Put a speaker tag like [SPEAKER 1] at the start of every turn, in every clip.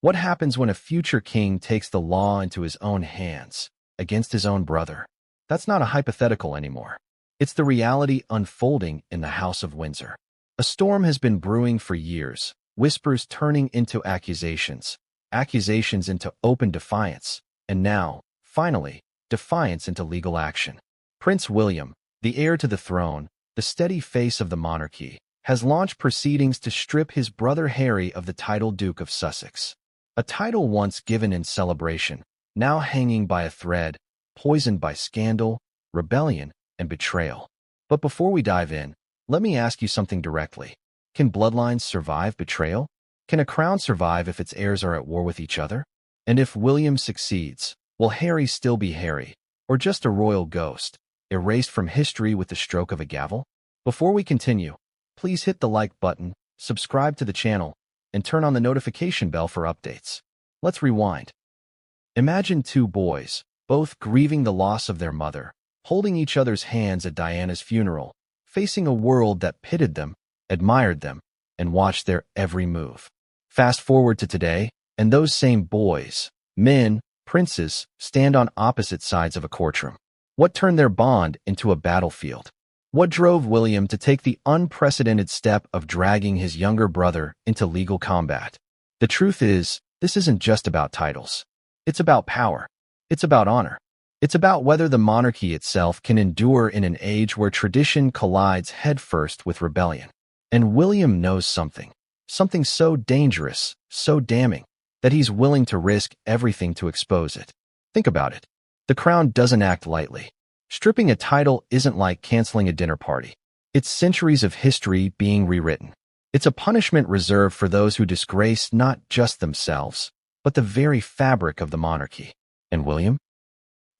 [SPEAKER 1] What happens when a future king takes the law into his own hands against his own brother? That's not a hypothetical anymore. It's the reality unfolding in the House of Windsor. A storm has been brewing for years, whispers turning into accusations, accusations into open defiance, and now, finally, defiance into legal action. Prince William, the heir to the throne, the steady face of the monarchy, has launched proceedings to strip his brother Harry of the title Duke of Sussex. A title once given in celebration, now hanging by a thread, poisoned by scandal, rebellion, and betrayal. But before we dive in, let me ask you something directly. Can bloodlines survive betrayal? Can a crown survive if its heirs are at war with each other? And if William succeeds, will Harry still be Harry, or just a royal ghost, erased from history with the stroke of a gavel? Before we continue, please hit the like button, subscribe to the channel, and turn on the notification bell for updates. Let's rewind. Imagine two boys, both grieving the loss of their mother, holding each other's hands at Diana's funeral, facing a world that pitied them, admired them, and watched their every move. Fast forward to today, and those same boys, men, princes, stand on opposite sides of a courtroom. What turned their bond into a battlefield? What drove William to take the unprecedented step of dragging his younger brother into legal combat? The truth is, this isn't just about titles. It's about power. It's about honor. It's about whether the monarchy itself can endure in an age where tradition collides headfirst with rebellion. And William knows something so dangerous, so damning, that he's willing to risk everything to expose it. Think about it. The crown doesn't act lightly. Stripping a title isn't like canceling a dinner party. It's centuries of history being rewritten. It's a punishment reserved for those who disgrace not just themselves, but the very fabric of the monarchy. And William?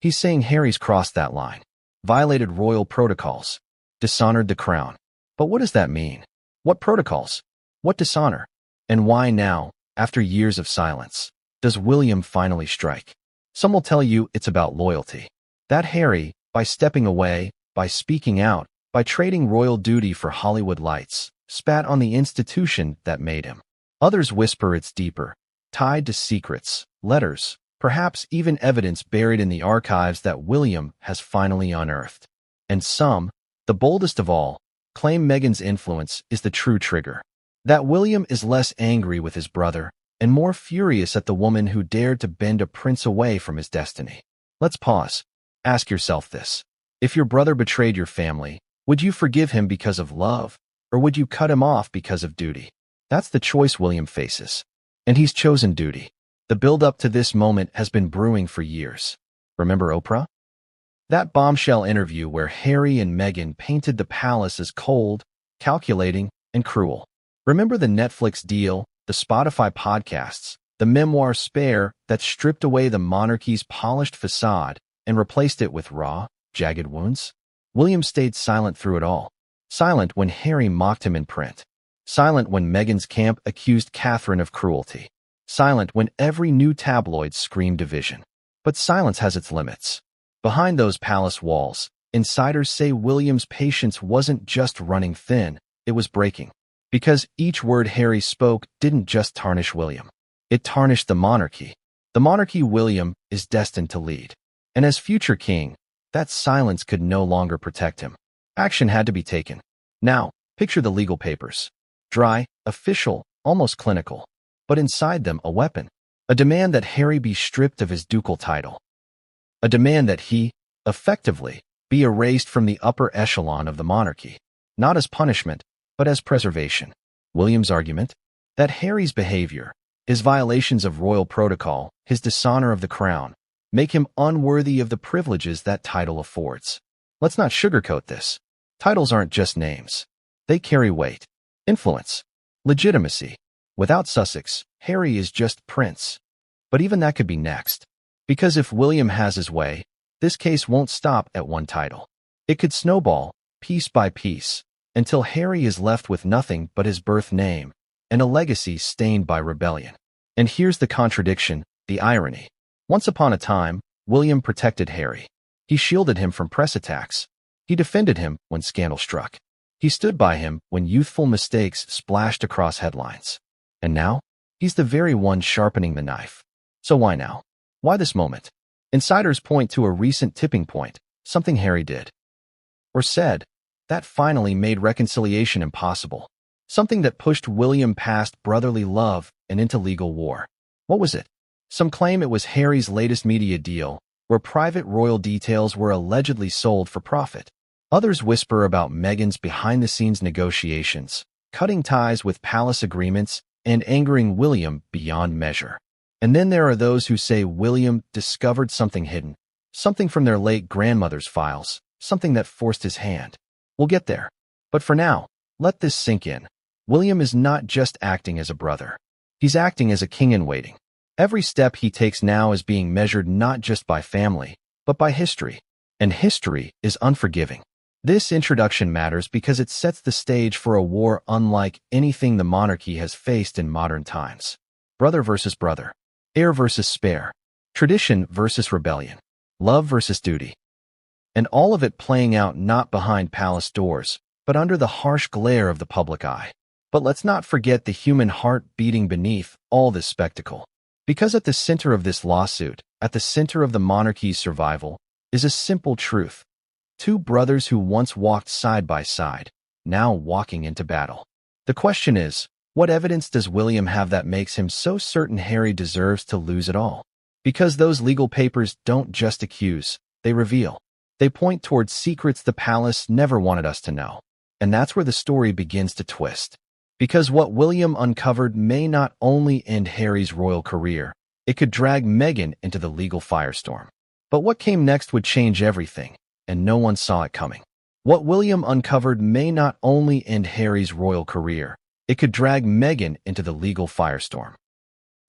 [SPEAKER 1] He's saying Harry's crossed that line, violated royal protocols, dishonored the crown. But what does that mean? What protocols? What dishonor? And why now, after years of silence, does William finally strike? Some will tell you it's about loyalty. That Harry, by stepping away, by speaking out, by trading royal duty for Hollywood lights, spat on the institution that made him. Others whisper it's deeper, tied to secrets, letters, perhaps even evidence buried in the archives that William has finally unearthed. And some, the boldest of all, claim Meghan's influence is the true trigger. That William is less angry with his brother and more furious at the woman who dared to bend a prince away from his destiny. Let's pause. Ask yourself this. If your brother betrayed your family, would you forgive him because of love, or would you cut him off because of duty? That's the choice William faces. And he's chosen duty. The build-up to this moment has been brewing for years. Remember Oprah? That bombshell interview where Harry and Meghan painted the palace as cold, calculating, and cruel. Remember the Netflix deal, the Spotify podcasts, the memoir Spare that stripped away the monarchy's polished facade and replaced it with raw, jagged wounds? William stayed silent through it all. Silent when Harry mocked him in print. Silent when Meghan's camp accused Catherine of cruelty. Silent when every new tabloid screamed division. But silence has its limits. Behind those palace walls, insiders say William's patience wasn't just running thin, it was breaking. Because each word Harry spoke didn't just tarnish William. It tarnished the monarchy. The monarchy William is destined to lead. And as future king, that silence could no longer protect him. Action had to be taken. Now, picture the legal papers. Dry, official, almost clinical. But inside them, a weapon. A demand that Harry be stripped of his ducal title. A demand that he, effectively, be erased from the upper echelon of the monarchy. Not as punishment, but as preservation. William's argument? That Harry's behavior, his violations of royal protocol, his dishonor of the crown, make him unworthy of the privileges that title affords. Let's not sugarcoat this. Titles aren't just names. They carry weight, influence, legitimacy. Without Sussex, Harry is just prince. But even that could be next. Because if William has his way, this case won't stop at one title. It could snowball, piece by piece, until Harry is left with nothing but his birth name, and a legacy stained by rebellion. And here's the contradiction, the irony. Once upon a time, William protected Harry. He shielded him from press attacks. He defended him when scandal struck. He stood by him when youthful mistakes splashed across headlines. And now, He's the very one sharpening the knife. So why now? Why this moment? Insiders point to a recent tipping point, something Harry did or said that finally made reconciliation impossible. Something that pushed William past brotherly love and into legal war. What was it? Some claim it was Harry's latest media deal, where private royal details were allegedly sold for profit. Others whisper about Meghan's behind-the-scenes negotiations, cutting ties with palace agreements, and angering William beyond measure. And then there are those who say William discovered something hidden, something from their late grandmother's files, something that forced his hand. We'll get there. But for now, let this sink in. William is not just acting as a brother. He's acting as a king in waiting. Every step he takes now is being measured not just by family, but by history. And history is unforgiving. This introduction matters because it sets the stage for a war unlike anything the monarchy has faced in modern times. Brother versus brother. Heir versus spare. Tradition versus rebellion. Love versus duty. And all of it playing out not behind palace doors, but under the harsh glare of the public eye. But let's not forget the human heart beating beneath all this spectacle. Because at the center of this lawsuit, at the center of the monarchy's survival, is a simple truth. Two brothers who once walked side by side, now walking into battle. The question is, what evidence does William have that makes him so certain Harry deserves to lose it all? Because those legal papers don't just accuse, they reveal. They point towards secrets the palace never wanted us to know. And that's where the story begins to twist. Because what William uncovered may not only end Harry's royal career, it could drag Meghan into the legal firestorm. But what came next would change everything, and no one saw it coming. What William uncovered may not only end Harry's royal career, it could drag Meghan into the legal firestorm.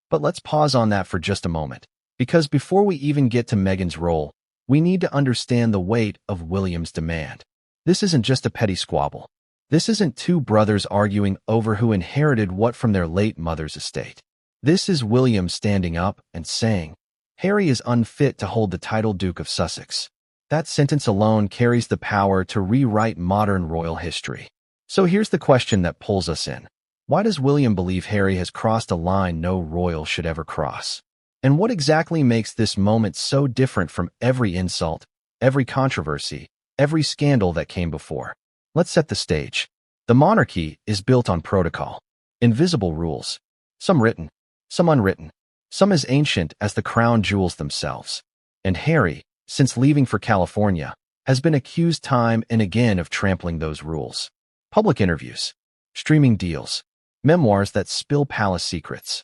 [SPEAKER 1] But let's pause on that for just a moment, because before we even get to Meghan's role, we need to understand the weight of William's demand. This isn't just a petty squabble. This isn't two brothers arguing over who inherited what from their late mother's estate. This is William standing up and saying, Harry is unfit to hold the title Duke of Sussex. That sentence alone carries the power to rewrite modern royal history. So here's the question that pulls us in. Why does William believe Harry has crossed a line no royal should ever cross? And what exactly makes this moment so different from every insult, every controversy, every scandal that came before? Let's set the stage. The monarchy is built on protocol, invisible rules, some written, some unwritten, some as ancient as the crown jewels themselves. And Harry, since leaving for California, has been accused time and again of trampling those rules. Public interviews, streaming deals, memoirs that spill palace secrets.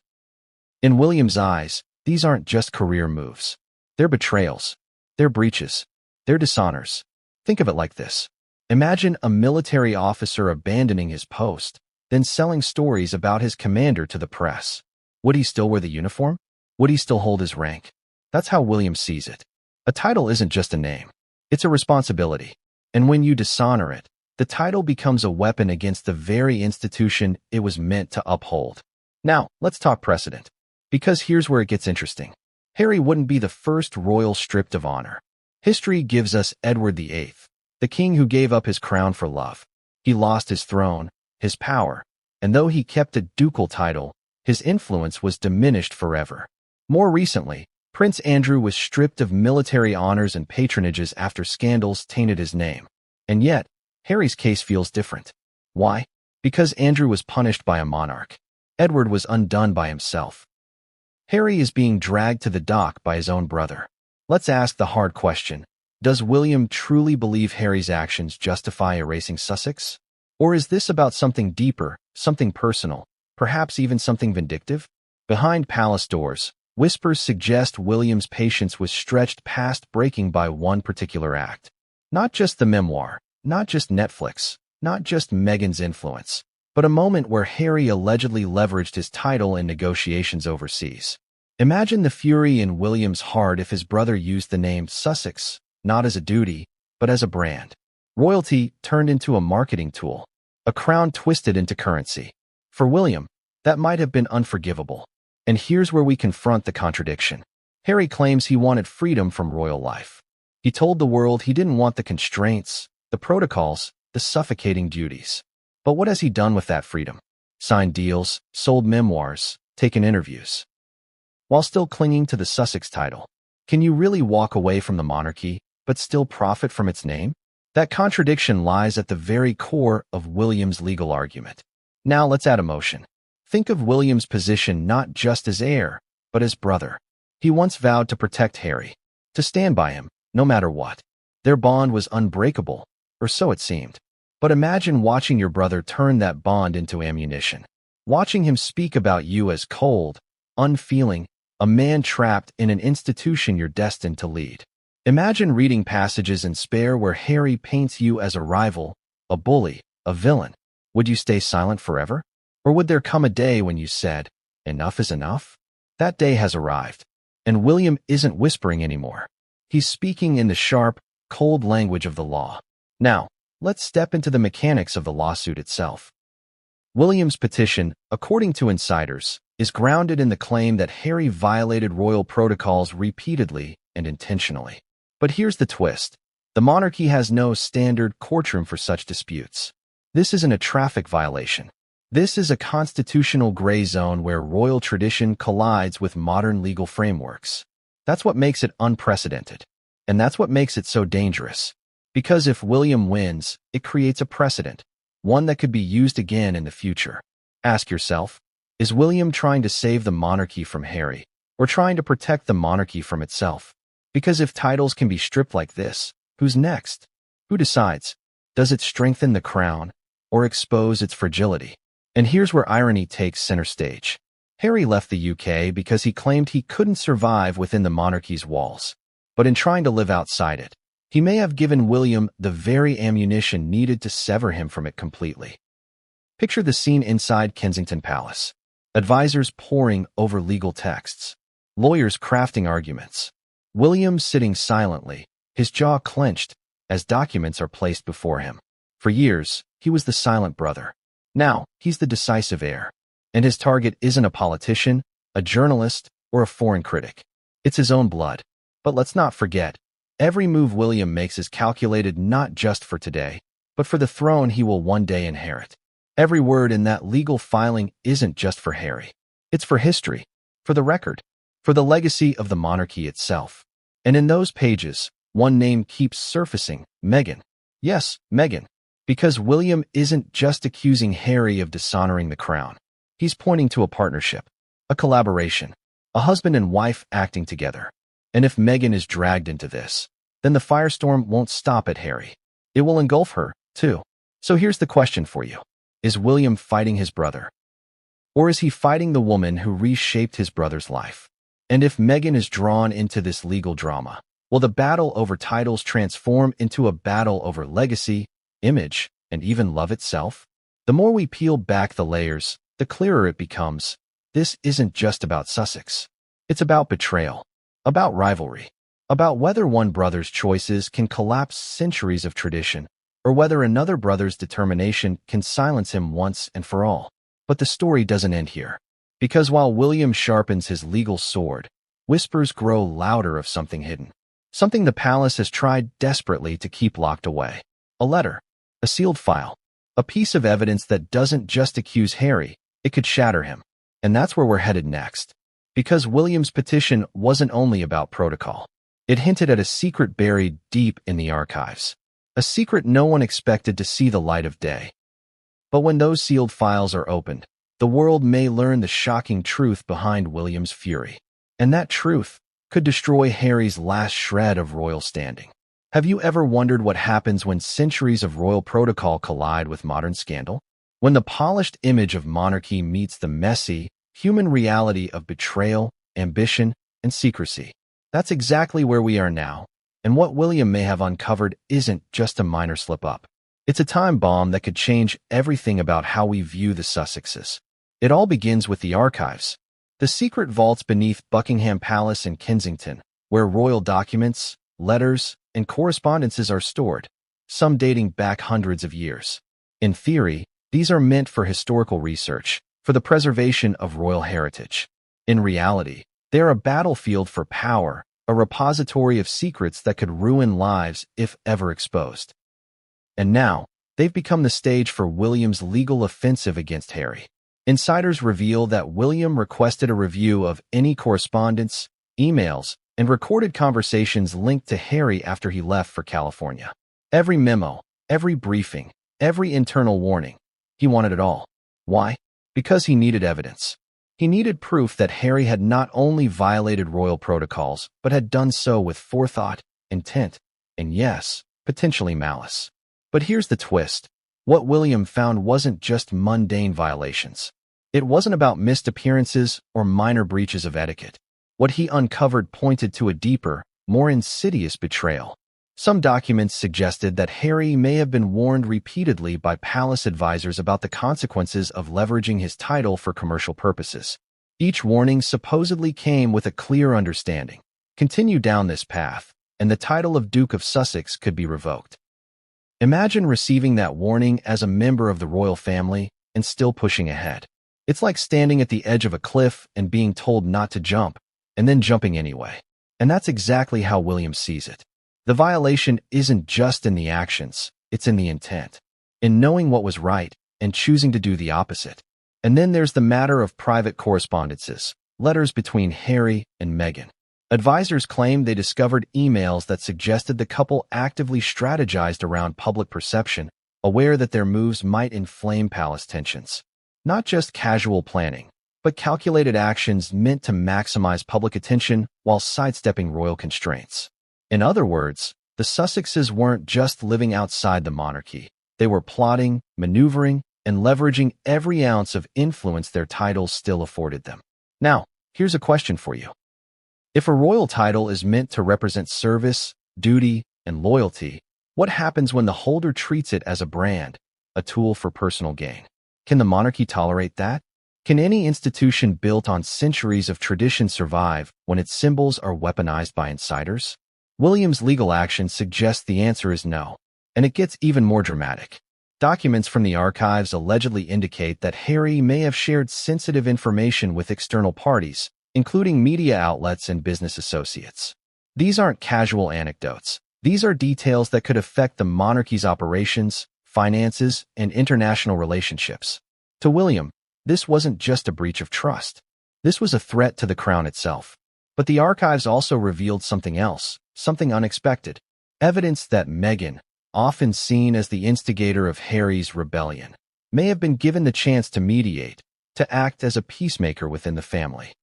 [SPEAKER 1] In William's eyes, these aren't just career moves. They're betrayals, they're breaches, they're dishonors. Think of it like this. Imagine a military officer abandoning his post, then selling stories about his commander to the press. Would he still wear the uniform? Would he still hold his rank? That's how William sees it. A title isn't just a name. It's a responsibility. And when you dishonor it, the title becomes a weapon against the very institution it was meant to uphold. Now, let's talk precedent. Because here's where it gets interesting. Harry wouldn't be the first royal stripped of honor. History gives us Edward VIII. The king who gave up his crown for love. He lost his throne, his power, and though he kept a ducal title, his influence was diminished forever. More recently, Prince Andrew was stripped of military honors and patronages after scandals tainted his name. And yet, Harry's case feels different. Why? Because Andrew was punished by a monarch. Edward was undone by himself. Harry is being dragged to the dock by his own brother. Let's ask the hard question. Does William truly believe Harry's actions justify erasing Sussex? Or is this about something deeper, something personal, perhaps even something vindictive? Behind palace doors, whispers suggest William's patience was stretched past breaking by one particular act. Not just the memoir, not just Netflix, not just Meghan's influence, but a moment where Harry allegedly leveraged his title in negotiations overseas. Imagine the fury in William's heart if his brother used the name Sussex, not as a duty, but as a brand. Royalty turned into a marketing tool, a crown twisted into currency. For William, that might have been unforgivable. And here's where we confront the contradiction. Harry claims he wanted freedom from royal life. He told the world he didn't want the constraints, the protocols, the suffocating duties. But what has he done with that freedom? Signed deals, sold memoirs, taken interviews. While still clinging to the Sussex title, can you really walk away from the monarchy but still profit from its name? That contradiction lies at the very core of William's legal argument. Now let's add emotion. Think of William's position not just as heir, but as brother. He once vowed to protect Harry, to stand by him, no matter what. Their bond was unbreakable, or so it seemed. But imagine watching your brother turn that bond into ammunition. Watching him speak about you as cold, unfeeling, a man trapped in an institution you're destined to lead. Imagine reading passages in Spare where Harry paints you as a rival, a bully, a villain. Would you stay silent forever? Or would there come a day when you said, "Enough is enough"? That day has arrived, and William isn't whispering anymore. He's speaking in the sharp, cold language of the law. Now, let's step into the mechanics of the lawsuit itself. William's petition, according to insiders, is grounded in the claim that Harry violated royal protocols repeatedly and intentionally. But here's the twist. The monarchy has no standard courtroom for such disputes. This isn't a traffic violation. This is a constitutional gray zone where royal tradition collides with modern legal frameworks. That's what makes it unprecedented. And that's what makes it so dangerous. Because if William wins, it creates a precedent, one that could be used again in the future. Ask yourself, is William trying to save the monarchy from Harry, or trying to protect the monarchy from itself? Because if titles can be stripped like this, who's next? Who decides? Does it strengthen the crown, or expose its fragility? And here's where irony takes center stage. Harry left the UK because he claimed he couldn't survive within the monarchy's walls. But in trying to live outside it, he may have given William the very ammunition needed to sever him from it completely. Picture the scene inside Kensington Palace. Advisors poring over legal texts. Lawyers crafting arguments. William sitting silently, his jaw clenched, as documents are placed before him. For years, he was the silent brother. Now, he's the decisive heir. And his target isn't a politician, a journalist, or a foreign critic. It's his own blood. But let's not forget, every move William makes is calculated not just for today, but for the throne he will one day inherit. Every word in that legal filing isn't just for Harry. It's for history, for the record, for the legacy of the monarchy itself. And in those pages, one name keeps surfacing, Meghan. Yes, Meghan. Because William isn't just accusing Harry of dishonoring the crown. He's pointing to a partnership, a collaboration, a husband and wife acting together. And if Meghan is dragged into this, then the firestorm won't stop at Harry. It will engulf her, too. So here's the question for you. Is William fighting his brother? Or is he fighting the woman who reshaped his brother's life? And if Meghan is drawn into this legal drama, will the battle over titles transform into a battle over legacy, image, and even love itself? The more we peel back the layers, the clearer it becomes. This isn't just about Sussex. It's about betrayal, about rivalry, about whether one brother's choices can collapse centuries of tradition, or whether another brother's determination can silence him once and for all. But the story doesn't end here. Because while William sharpens his legal sword, whispers grow louder of something hidden. Something the palace has tried desperately to keep locked away. A letter, a sealed file, a piece of evidence that doesn't just accuse Harry, it could shatter him. And that's where we're headed next. Because William's petition wasn't only about protocol. It hinted at a secret buried deep in the archives. A secret no one expected to see the light of day. But when those sealed files are opened, the world may learn the shocking truth behind William's fury. And that truth could destroy Harry's last shred of royal standing. Have you ever wondered what happens when centuries of royal protocol collide with modern scandal? When the polished image of monarchy meets the messy, human reality of betrayal, ambition, and secrecy. That's exactly where we are now, and what William may have uncovered isn't just a minor slip-up. It's a time bomb that could change everything about how we view the Sussexes. It all begins with the archives, the secret vaults beneath Buckingham Palace in Kensington, where royal documents, letters, and correspondences are stored, some dating back hundreds of years. In theory, these are meant for historical research, for the preservation of royal heritage. In reality, they're a battlefield for power, a repository of secrets that could ruin lives if ever exposed. And now, they've become the stage for William's legal offensive against Harry. Insiders reveal that William requested a review of any correspondence, emails, and recorded conversations linked to Harry after he left for California. Every memo, every briefing, every internal warning. He wanted it all. Why? Because he needed evidence. He needed proof that Harry had not only violated royal protocols, but had done so with forethought, intent, and yes, potentially malice. But here's the twist. What William found wasn't just mundane violations. It wasn't about missed appearances or minor breaches of etiquette. What he uncovered pointed to a deeper, more insidious betrayal. Some documents suggested that Harry may have been warned repeatedly by palace advisors about the consequences of leveraging his title for commercial purposes. Each warning supposedly came with a clear understanding. Continue down this path, and the title of Duke of Sussex could be revoked. Imagine receiving that warning as a member of the royal family and still pushing ahead. It's like standing at the edge of a cliff and being told not to jump, and then jumping anyway. And that's exactly how William sees it. The violation isn't just in the actions, it's in the intent, in knowing what was right and choosing to do the opposite. And then there's the matter of private correspondences, letters between Harry and Meghan. Advisors claim they discovered emails that suggested the couple actively strategized around public perception, aware that their moves might inflame palace tensions. Not just casual planning, but calculated actions meant to maximize public attention while sidestepping royal constraints. In other words, the Sussexes weren't just living outside the monarchy. They were plotting, maneuvering, and leveraging every ounce of influence their titles still afforded them. Now, here's a question for you. If a royal title is meant to represent service, duty, and loyalty, what happens when the holder treats it as a brand, a tool for personal gain? Can the monarchy tolerate that? Can any institution built on centuries of tradition survive when its symbols are weaponized by insiders? William's legal action suggests the answer is no, and it gets even more dramatic. Documents from the archives allegedly indicate that Harry may have shared sensitive information with external parties, including media outlets and business associates. These aren't casual anecdotes. These are details that could affect the monarchy's operations, finances, and international relationships. To William, this wasn't just a breach of trust. This was a threat to the crown itself. But the archives also revealed something else, something unexpected. Evidence that Meghan, often seen as the instigator of Harry's rebellion, may have been given the chance to mediate, to act as a peacemaker within the family.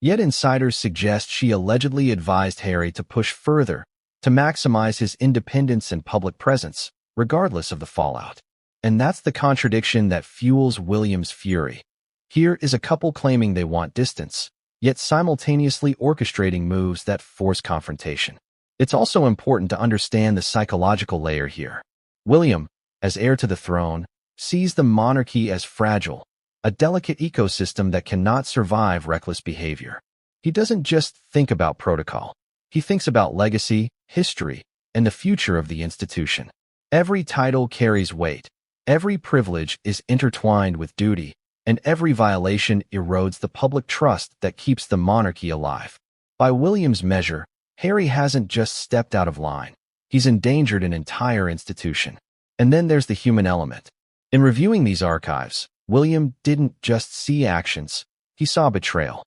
[SPEAKER 1] Yet insiders suggest she allegedly advised Harry to push further, to maximize his independence and public presence, regardless of the fallout. And that's the contradiction that fuels William's fury. Here is a couple claiming they want distance, yet simultaneously orchestrating moves that force confrontation. It's also important to understand the psychological layer here. William, as heir to the throne, sees the monarchy as fragile, a delicate ecosystem that cannot survive reckless behavior. He doesn't just think about protocol. He thinks about legacy, history, and the future of the institution. Every title carries weight. Every privilege is intertwined with duty, and every violation erodes the public trust that keeps the monarchy alive. By William's measure, Harry hasn't just stepped out of line. He's endangered an entire institution. And then there's the human element. In reviewing these archives, William didn't just see actions, he saw betrayal.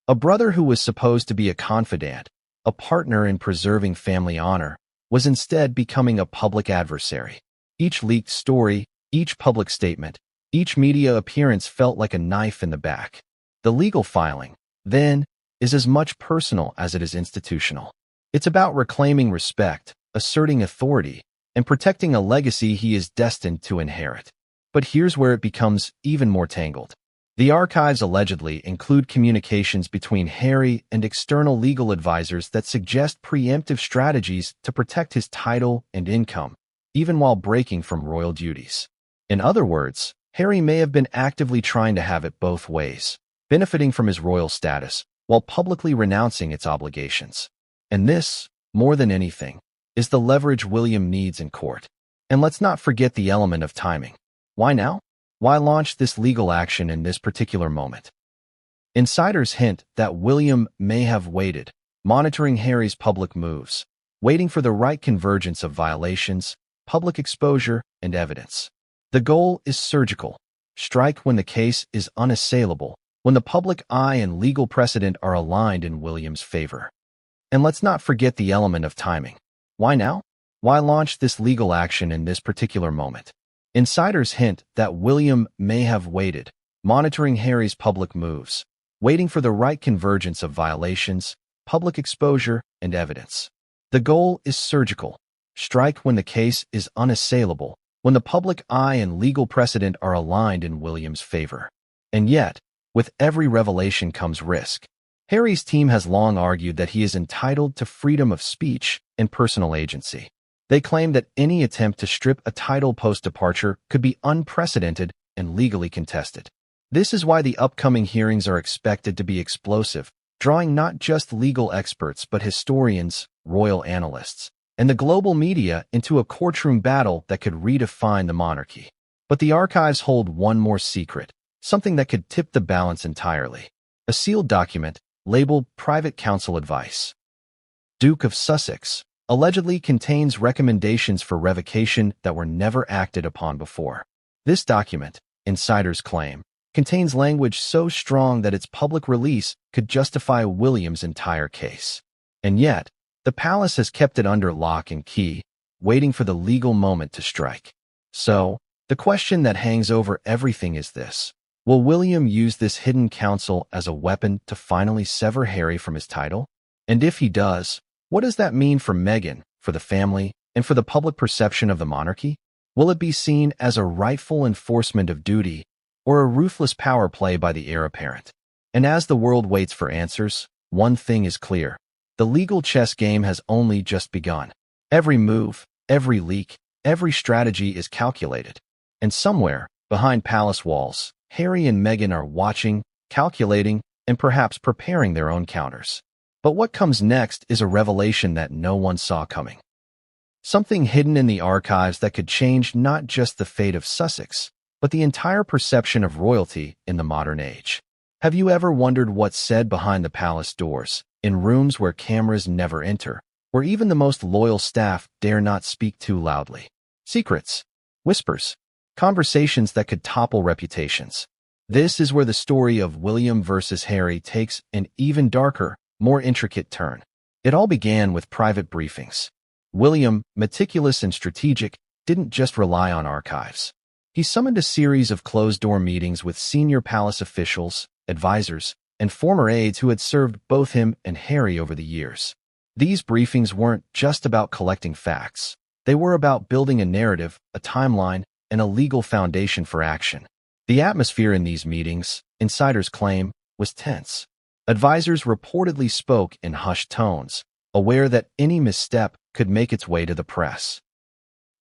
[SPEAKER 1] A brother who was supposed to be a confidant, a partner in preserving family honor, was instead becoming a public adversary. Each leaked story, each public statement, each media appearance felt like a knife in the back. The legal filing, then, is as much personal as it is institutional. It's about reclaiming respect, asserting authority, and protecting a legacy he is destined to inherit. But here's where it becomes even more tangled. The archives allegedly include communications between Harry and external legal advisors that suggest preemptive strategies to protect his title and income, even while breaking from royal duties. In other words, Harry may have been actively trying to have it both ways, benefiting from his royal status, while publicly renouncing its obligations. And this, more than anything, is the leverage William needs in court. And let's not forget the element of timing. Why now? Why launch this legal action in this particular moment? Insiders hint that William may have waited, monitoring Harry's public moves, waiting for the right convergence of violations, public exposure, and evidence. The goal is surgical, Strike when the case is unassailable, when the public eye and legal precedent are aligned in William's favor. And let's not forget the element of timing. Why now? Why launch this legal action in this particular moment? Insiders hint that William may have waited, monitoring Harry's public moves, waiting for the right convergence of violations, public exposure, and evidence. The goal is surgical. Strike when the case is unassailable, when the public eye and legal precedent are aligned in William's favor. And yet, with every revelation comes risk. Harry's team has long argued that he is entitled to freedom of speech and personal agency. They claim that any attempt to strip a title post-departure could be unprecedented and legally contested. This is why the upcoming hearings are expected to be explosive, drawing not just legal experts but historians, royal analysts, and the global media into a courtroom battle that could redefine the monarchy. But the archives hold one more secret, something that could tip the balance entirely. A sealed document, labeled Private Counsel Advice. Duke of Sussex, allegedly contains recommendations for revocation that were never acted upon before. This document, insiders claim, contains language so strong that its public release could justify William's entire case. And yet, the palace has kept it under lock and key, waiting for the legal moment to strike. So, the question that hangs over everything is this. Will William use this hidden counsel as a weapon to finally sever Harry from his title? And if he does, what does that mean for Meghan, for the family, and for the public perception of the monarchy? Will it be seen as a rightful enforcement of duty, or a ruthless power play by the heir apparent? And as the world waits for answers, one thing is clear. The legal chess game has only just begun. Every move, every leak, every strategy is calculated. And somewhere, behind palace walls, Harry and Meghan are watching, calculating, and perhaps preparing their own counters. But what comes next is a revelation that no one saw coming. Something hidden in the archives that could change not just the fate of Sussex, but the entire perception of royalty in the modern age. Have you ever wondered what's said behind the palace doors, in rooms where cameras never enter, where even the most loyal staff dare not speak too loudly? Secrets, whispers, conversations that could topple reputations. This is where the story of William versus Harry takes an even darker, more intricate turn. It all began with private briefings. William, meticulous and strategic, didn't just rely on archives. He summoned a series of closed-door meetings with senior palace officials, advisors, and former aides who had served both him and Harry over the years. These briefings weren't just about collecting facts. They were about building a narrative, a timeline, and a legal foundation for action. The atmosphere in these meetings, insiders claim, was tense. Advisors reportedly spoke in hushed tones, aware that any misstep could make its way to the press.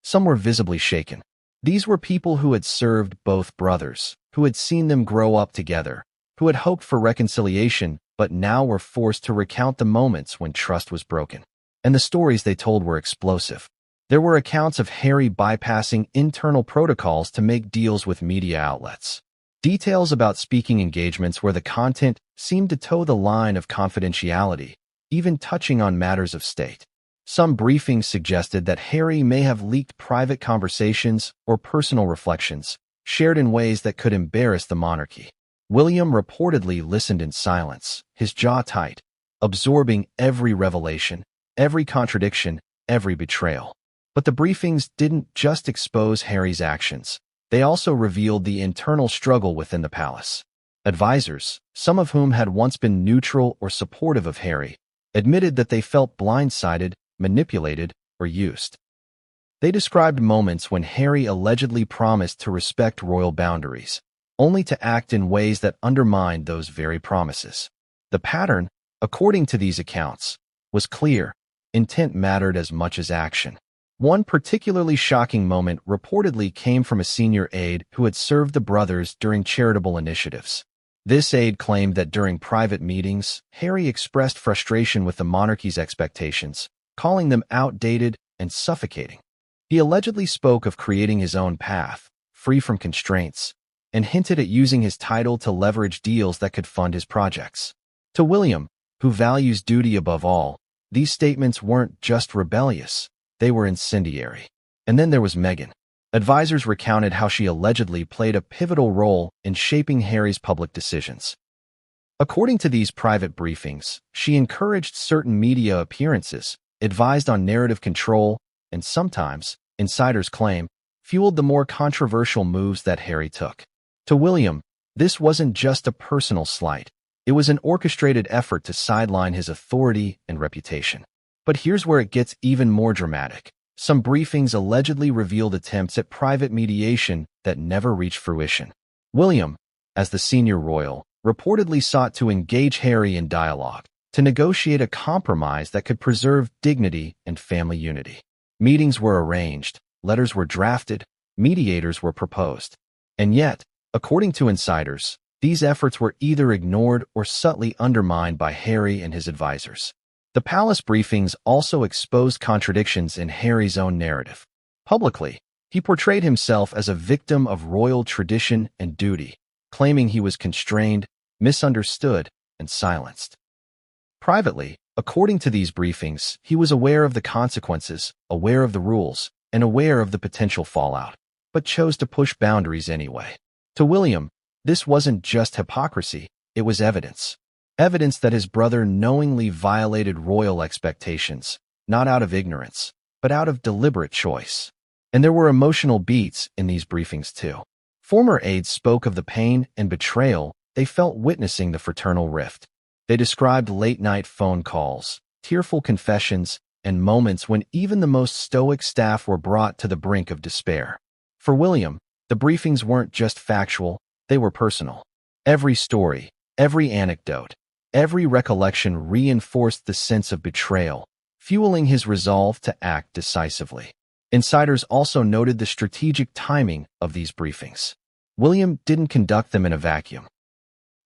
[SPEAKER 1] Some were visibly shaken. These were people who had served both brothers, who had seen them grow up together, who had hoped for reconciliation, but now were forced to recount the moments when trust was broken. And the stories they told were explosive. There were accounts of Harry bypassing internal protocols to make deals with media outlets. Details about speaking engagements where the content seemed to toe the line of confidentiality, even touching on matters of state. Some briefings suggested that Harry may have leaked private conversations or personal reflections, shared in ways that could embarrass the monarchy. William reportedly listened in silence, his jaw tight, absorbing every revelation, every contradiction, every betrayal. But the briefings didn't just expose Harry's actions. They also revealed the internal struggle within the palace. Advisors, some of whom had once been neutral or supportive of Harry, admitted that they felt blindsided, manipulated, or used. They described moments when Harry allegedly promised to respect royal boundaries, only to act in ways that undermined those very promises. The pattern, according to these accounts, was clear. Intent mattered as much as action. One particularly shocking moment reportedly came from a senior aide who had served the brothers during charitable initiatives. This aide claimed that during private meetings, Harry expressed frustration with the monarchy's expectations, calling them outdated and suffocating. He allegedly spoke of creating his own path, free from constraints, and hinted at using his title to leverage deals that could fund his projects. To William, who values duty above all, these statements weren't just rebellious, they were incendiary. And then there was Meghan. Advisors recounted how she allegedly played a pivotal role in shaping Harry's public decisions. According to these private briefings, she encouraged certain media appearances, advised on narrative control, and sometimes, insiders claim, fueled the more controversial moves that Harry took. To William, this wasn't just a personal slight. It was an orchestrated effort to sideline his authority and reputation. But here's where it gets even more dramatic. Some briefings allegedly revealed attempts at private mediation that never reached fruition. William, as the senior royal, reportedly sought to engage Harry in dialogue, to negotiate a compromise that could preserve dignity and family unity. Meetings were arranged, letters were drafted, mediators were proposed. And yet, according to insiders, these efforts were either ignored or subtly undermined by Harry and his advisors. The palace briefings also exposed contradictions in Harry's own narrative. Publicly, he portrayed himself as a victim of royal tradition and duty, claiming he was constrained, misunderstood, and silenced. Privately, according to these briefings, he was aware of the consequences, aware of the rules, and aware of the potential fallout, but chose to push boundaries anyway. To William, this wasn't just hypocrisy, it was evidence. Evidence that his brother knowingly violated royal expectations, not out of ignorance, but out of deliberate choice. And there were emotional beats in these briefings too. Former aides spoke of the pain and betrayal they felt witnessing the fraternal rift. They described late-night phone calls, tearful confessions, and moments when even the most stoic staff were brought to the brink of despair. For William, the briefings weren't just factual, they were personal. Every story, every anecdote, every recollection reinforced the sense of betrayal, fueling his resolve to act decisively. Insiders also noted the strategic timing of these briefings. William didn't conduct them in a vacuum.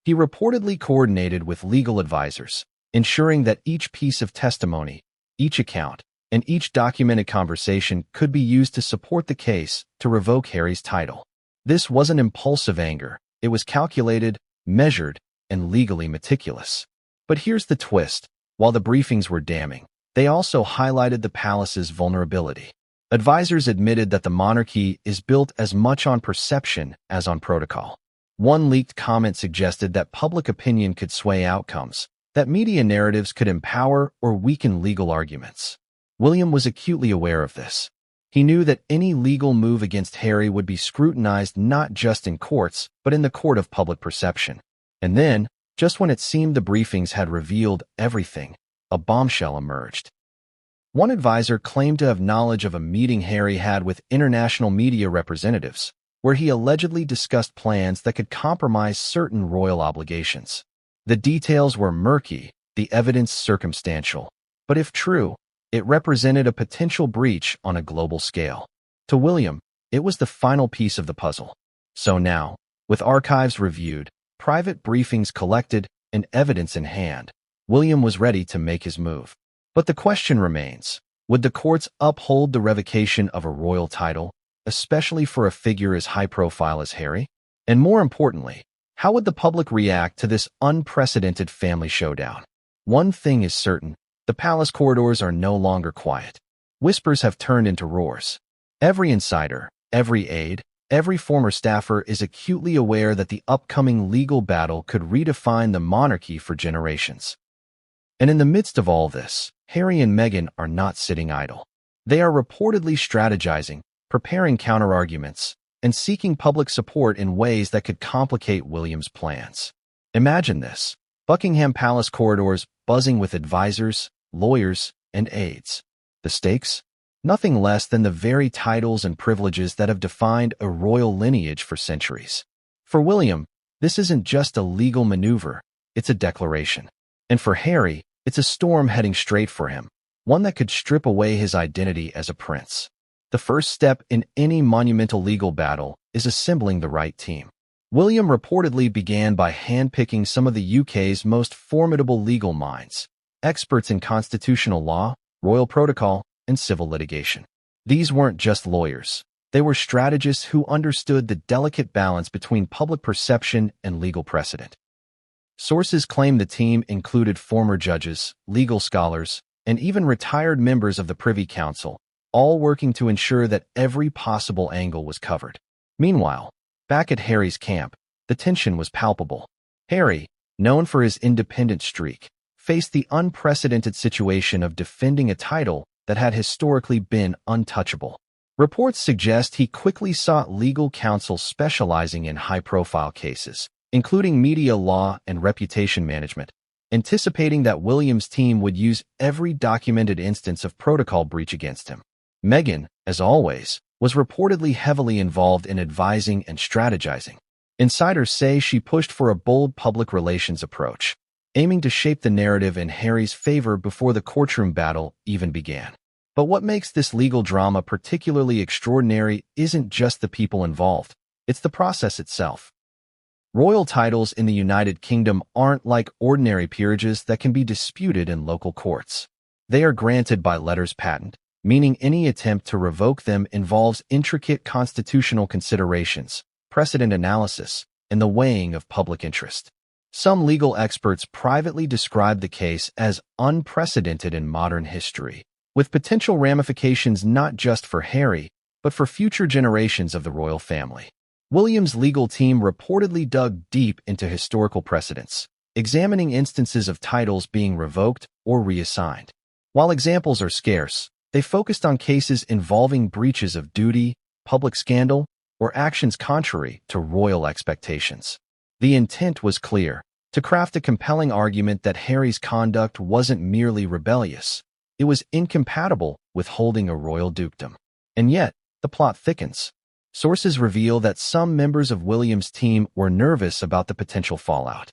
[SPEAKER 1] He reportedly coordinated with legal advisors, ensuring that each piece of testimony, each account, and each documented conversation could be used to support the case to revoke Harry's title. This wasn't impulsive anger, it was calculated, measured, and legally meticulous. But here's the twist. While the briefings were damning, they also highlighted the palace's vulnerability. Advisors admitted that the monarchy is built as much on perception as on protocol. One leaked comment suggested that public opinion could sway outcomes, that media narratives could empower or weaken legal arguments. William was acutely aware of this. He knew that any legal move against Harry would be scrutinized not just in courts, but in the court of public perception. And then, just when it seemed the briefings had revealed everything, a bombshell emerged. One advisor claimed to have knowledge of a meeting Harry had with international media representatives, where he allegedly discussed plans that could compromise certain royal obligations. The details were murky, the evidence circumstantial, but if true, it represented a potential breach on a global scale. To William, it was the final piece of the puzzle. So now, with archives reviewed, private briefings collected, and evidence in hand, William was ready to make his move. But the question remains, would the courts uphold the revocation of a royal title, especially for a figure as high-profile as Harry? And more importantly, how would the public react to this unprecedented family showdown? One thing is certain, the palace corridors are no longer quiet. Whispers have turned into roars. Every insider, every aide, every former staffer is acutely aware that the upcoming legal battle could redefine the monarchy for generations. And in the midst of all this, Harry and Meghan are not sitting idle. They are reportedly strategizing, preparing counterarguments, and seeking public support in ways that could complicate William's plans. Imagine this: Buckingham Palace corridors buzzing with advisors, lawyers, and aides. The stakes? Nothing less than the very titles and privileges that have defined a royal lineage for centuries. For William, this isn't just a legal maneuver, it's a declaration. And for Harry, it's a storm heading straight for him, one that could strip away his identity as a prince. The first step in any monumental legal battle is assembling the right team. William reportedly began by handpicking some of the UK's most formidable legal minds, experts in constitutional law, royal protocol, and civil litigation. These weren't just lawyers. They were strategists who understood the delicate balance between public perception and legal precedent. Sources claim the team included former judges, legal scholars, and even retired members of the Privy Council, all working to ensure that every possible angle was covered. Meanwhile, back at Harry's camp, the tension was palpable. Harry, known for his independent streak, faced the unprecedented situation of defending a title that had historically been untouchable. Reports suggest he quickly sought legal counsel specializing in high-profile cases, including media law and reputation management, anticipating that William's team would use every documented instance of protocol breach against him. Meghan, as always, was reportedly heavily involved in advising and strategizing. Insiders say she pushed for a bold public relations approach, aiming to shape the narrative in Harry's favor before the courtroom battle even began. But what makes this legal drama particularly extraordinary isn't just the people involved, it's the process itself. Royal titles in the United Kingdom aren't like ordinary peerages that can be disputed in local courts. They are granted by letters patent, meaning any attempt to revoke them involves intricate constitutional considerations, precedent analysis, and the weighing of public interest. Some legal experts privately describe the case as unprecedented in modern history, with potential ramifications not just for Harry, but for future generations of the royal family. William's legal team reportedly dug deep into historical precedents, examining instances of titles being revoked or reassigned. While examples are scarce, they focused on cases involving breaches of duty, public scandal, or actions contrary to royal expectations. The intent was clear: to craft a compelling argument that Harry's conduct wasn't merely rebellious, it was incompatible with holding a royal dukedom. And yet, the plot thickens. Sources reveal that some members of William's team were nervous about the potential fallout.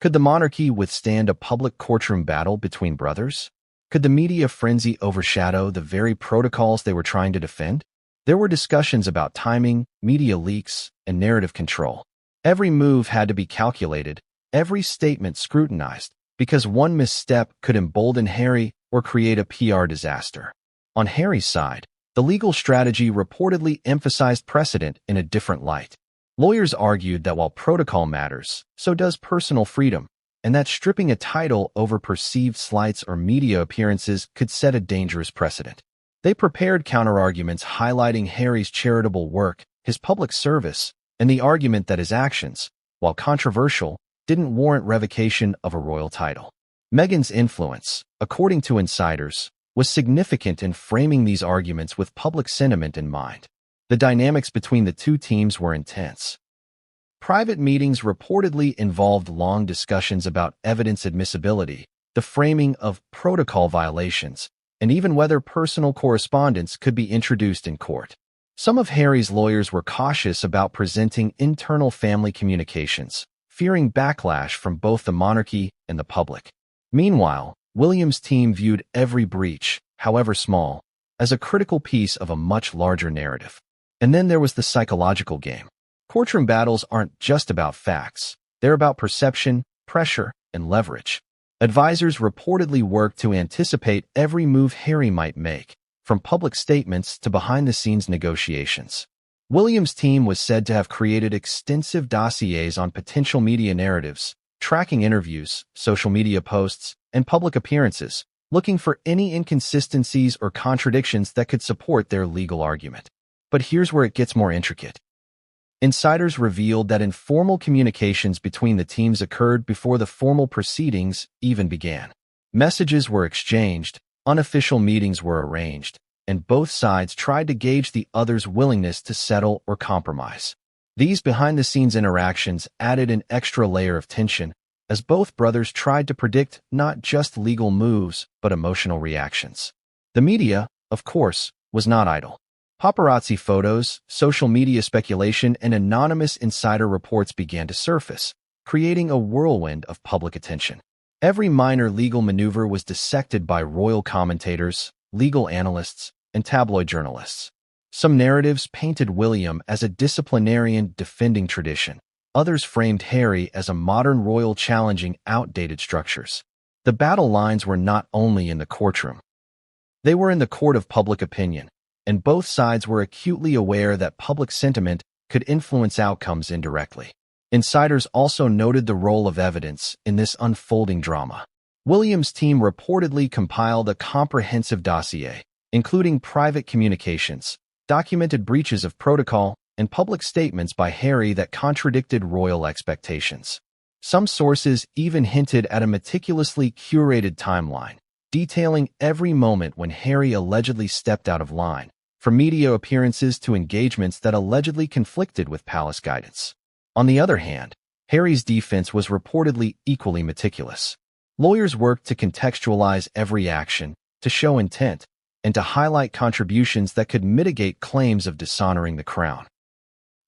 [SPEAKER 1] Could the monarchy withstand a public courtroom battle between brothers? Could the media frenzy overshadow the very protocols they were trying to defend? There were discussions about timing, media leaks, and narrative control. Every move had to be calculated, every statement scrutinized, because one misstep could embolden Harry or create a PR disaster. On Harry's side, the legal strategy reportedly emphasized precedent in a different light. Lawyers argued that while protocol matters, so does personal freedom, and that stripping a title over perceived slights or media appearances could set a dangerous precedent. They prepared counterarguments highlighting Harry's charitable work, his public service, and the argument that his actions, while controversial, didn't warrant revocation of a royal title. Meghan's influence, according to insiders, was significant in framing these arguments with public sentiment in mind. The dynamics between the two teams were intense. Private meetings reportedly involved long discussions about evidence admissibility, the framing of protocol violations, and even whether personal correspondence could be introduced in court. Some of Harry's lawyers were cautious about presenting internal family communications, fearing backlash from both the monarchy and the public. Meanwhile, William's team viewed every breach, however small, as a critical piece of a much larger narrative. And then there was the psychological game. Courtroom battles aren't just about facts. They're about perception, pressure, and leverage. Advisors reportedly worked to anticipate every move Harry might make, from public statements to behind-the-scenes negotiations. William's team was said to have created extensive dossiers on potential media narratives, tracking interviews, social media posts, and public appearances, looking for any inconsistencies or contradictions that could support their legal argument. But here's where it gets more intricate. Insiders revealed that informal communications between the teams occurred before the formal proceedings even began. Messages were exchanged, unofficial meetings were arranged, and both sides tried to gauge the other's willingness to settle or compromise. These behind-the-scenes interactions added an extra layer of tension, as both brothers tried to predict not just legal moves, but emotional reactions. The media, of course, was not idle. Paparazzi photos, social media speculation, and anonymous insider reports began to surface, creating a whirlwind of public attention. Every minor legal maneuver was dissected by royal commentators, legal analysts, and tabloid journalists. Some narratives painted William as a disciplinarian defending tradition. Others framed Harry as a modern royal challenging outdated structures. The battle lines were not only in the courtroom. They were in the court of public opinion, and both sides were acutely aware that public sentiment could influence outcomes indirectly. Insiders also noted the role of evidence in this unfolding drama. William's team reportedly compiled a comprehensive dossier, including private communications, documented breaches of protocol, and public statements by Harry that contradicted royal expectations. Some sources even hinted at a meticulously curated timeline, detailing every moment when Harry allegedly stepped out of line, from media appearances to engagements that allegedly conflicted with palace guidance. On the other hand, Harry's defense was reportedly equally meticulous. Lawyers worked to contextualize every action, to show intent, and to highlight contributions that could mitigate claims of dishonoring the crown.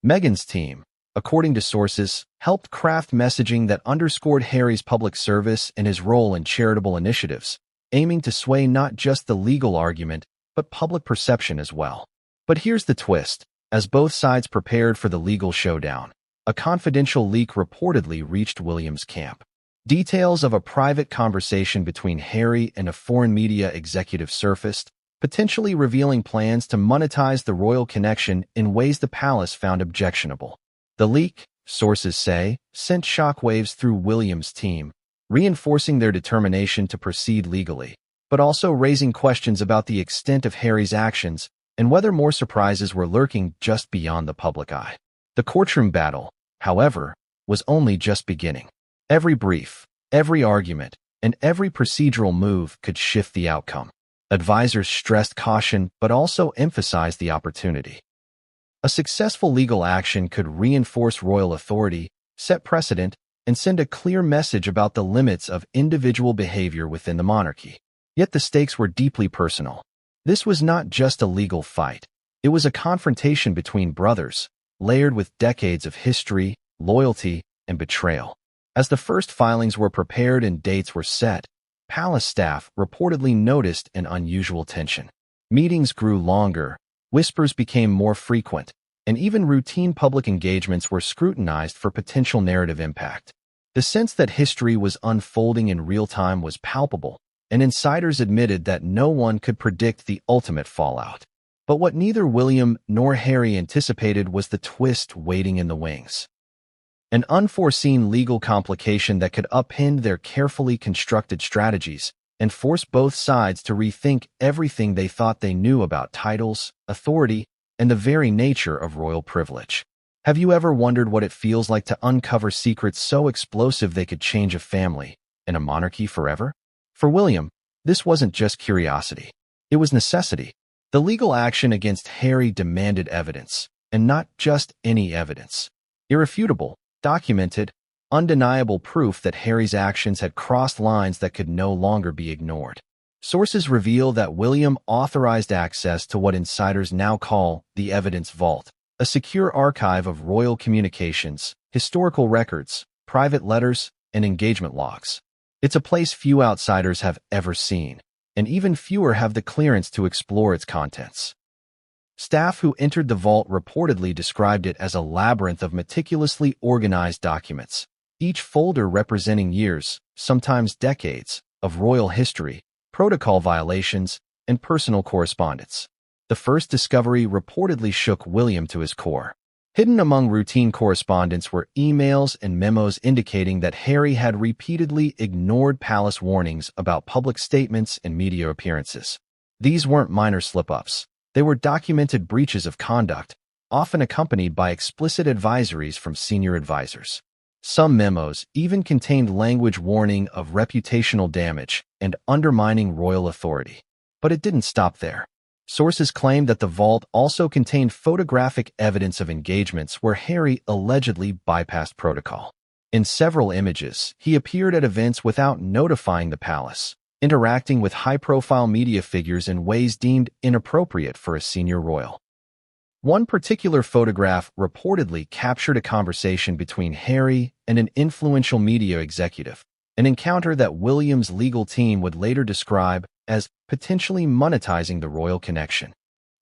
[SPEAKER 1] Meghan's team, according to sources, helped craft messaging that underscored Harry's public service and his role in charitable initiatives, aiming to sway not just the legal argument, but public perception as well. But here's the twist. As both sides prepared for the legal showdown, a confidential leak reportedly reached William's camp. Details of a private conversation between Harry and a foreign media executive surfaced, potentially revealing plans to monetize the royal connection in ways the palace found objectionable. The leak, sources say, sent shockwaves through William's team, reinforcing their determination to proceed legally, but also raising questions about the extent of Harry's actions and whether more surprises were lurking just beyond the public eye. The courtroom battle, however, was only just beginning. Every brief, every argument, and every procedural move could shift the outcome. Advisors stressed caution but also emphasized the opportunity. A successful legal action could reinforce royal authority, set precedent, and send a clear message about the limits of individual behavior within the monarchy. Yet the stakes were deeply personal. This was not just a legal fight. It was a confrontation between brothers, layered with decades of history, loyalty, and betrayal. As the first filings were prepared and dates were set, palace staff reportedly noticed an unusual tension. Meetings grew longer, whispers became more frequent, and even routine public engagements were scrutinized for potential narrative impact. The sense that history was unfolding in real time was palpable, and insiders admitted that no one could predict the ultimate fallout. But what neither William nor Harry anticipated was the twist waiting in the wings. An unforeseen legal complication that could upend their carefully constructed strategies and force both sides to rethink everything they thought they knew about titles, authority, and the very nature of royal privilege. Have you ever wondered what it feels like to uncover secrets so explosive they could change a family and a monarchy forever? For William, this wasn't just curiosity. It was necessity. The legal action against Harry demanded evidence, and not just any evidence. Irrefutable, documented, undeniable proof that Harry's actions had crossed lines that could no longer be ignored. Sources reveal that William authorized access to what insiders now call the evidence vault, a secure archive of royal communications, historical records, private letters, and engagement logs. It's a place few outsiders have ever seen, and even fewer have the clearance to explore its contents. Staff who entered the vault reportedly described it as a labyrinth of meticulously organized documents, each folder representing years, sometimes decades, of royal history, protocol violations, and personal correspondence. The first discovery reportedly shook William to his core. Hidden among routine correspondence were emails and memos indicating that Harry had repeatedly ignored palace warnings about public statements and media appearances. These weren't minor slip-ups. They were documented breaches of conduct, often accompanied by explicit advisories from senior advisors. Some memos even contained language warning of reputational damage and undermining royal authority. But it didn't stop there. Sources claimed that the vault also contained photographic evidence of engagements where Harry allegedly bypassed protocol. In several images, he appeared at events without notifying the palace, interacting with high-profile media figures in ways deemed inappropriate for a senior royal. One particular photograph reportedly captured a conversation between Harry and an influential media executive, an encounter that William's legal team would later describe as potentially monetizing the royal connection.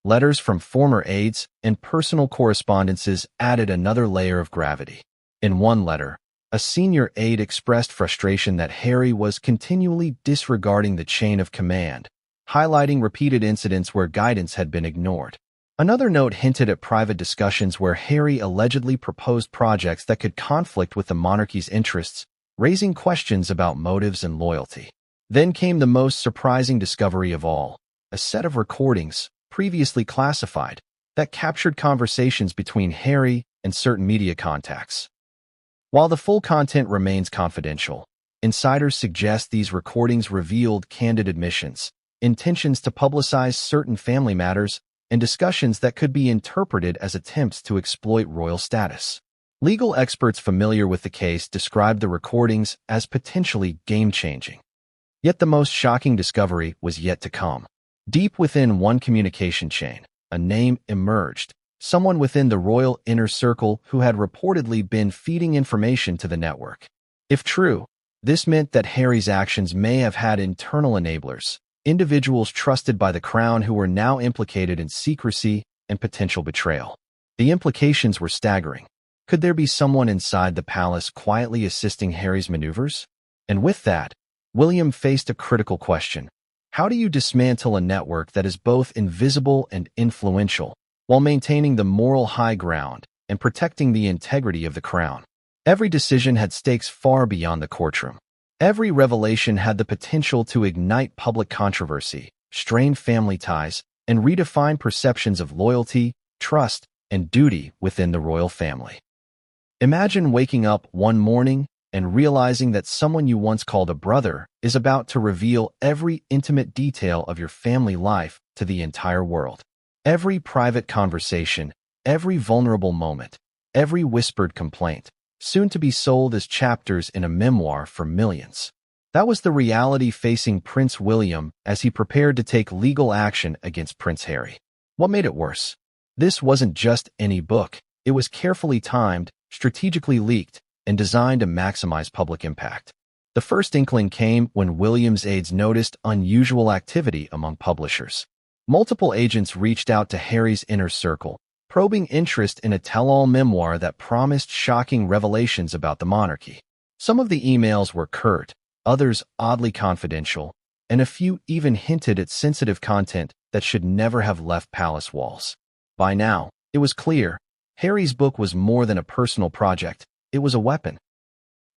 [SPEAKER 1] Letters from former aides and personal correspondences added another layer of gravity. In one letter, a senior aide expressed frustration that Harry was continually disregarding the chain of command, highlighting repeated incidents where guidance had been ignored. Another note hinted at private discussions where Harry allegedly proposed projects that could conflict with the monarchy's interests, raising questions about motives and loyalty. Then came the most surprising discovery of all, a set of recordings, previously classified, that captured conversations between Harry and certain media contacts. While the full content remains confidential, insiders suggest these recordings revealed candid admissions, intentions to publicize certain family matters, and discussions that could be interpreted as attempts to exploit royal status. Legal experts familiar with the case described the recordings as potentially game-changing. Yet the most shocking discovery was yet to come. Deep within one communication chain, a name emerged, someone within the royal inner circle who had reportedly been feeding information to the network. If true, this meant that Harry's actions may have had internal enablers, individuals trusted by the crown who were now implicated in secrecy and potential betrayal. The implications were staggering. Could there be someone inside the palace quietly assisting Harry's maneuvers? And with that, William faced a critical question. How do you dismantle a network that is both invisible and influential, while maintaining the moral high ground and protecting the integrity of the crown? Every decision had stakes far beyond the courtroom. Every revelation had the potential to ignite public controversy, strain family ties, and redefine perceptions of loyalty, trust, and duty within the royal family. Imagine waking up one morning and realizing that someone you once called a brother is about to reveal every intimate detail of your family life to the entire world. Every private conversation, every vulnerable moment, every whispered complaint, soon to be sold as chapters in a memoir for millions. That was the reality facing Prince William as he prepared to take legal action against Prince Harry. What made it worse? This wasn't just any book. It was carefully timed, strategically leaked, and designed to maximize public impact. The first inkling came when William's aides noticed unusual activity among publishers. Multiple agents reached out to Harry's inner circle, probing interest in a tell-all memoir that promised shocking revelations about the monarchy. Some of the emails were curt, others oddly confidential, and a few even hinted at sensitive content that should never have left palace walls. By now, it was clear, Harry's book was more than a personal project, it was a weapon.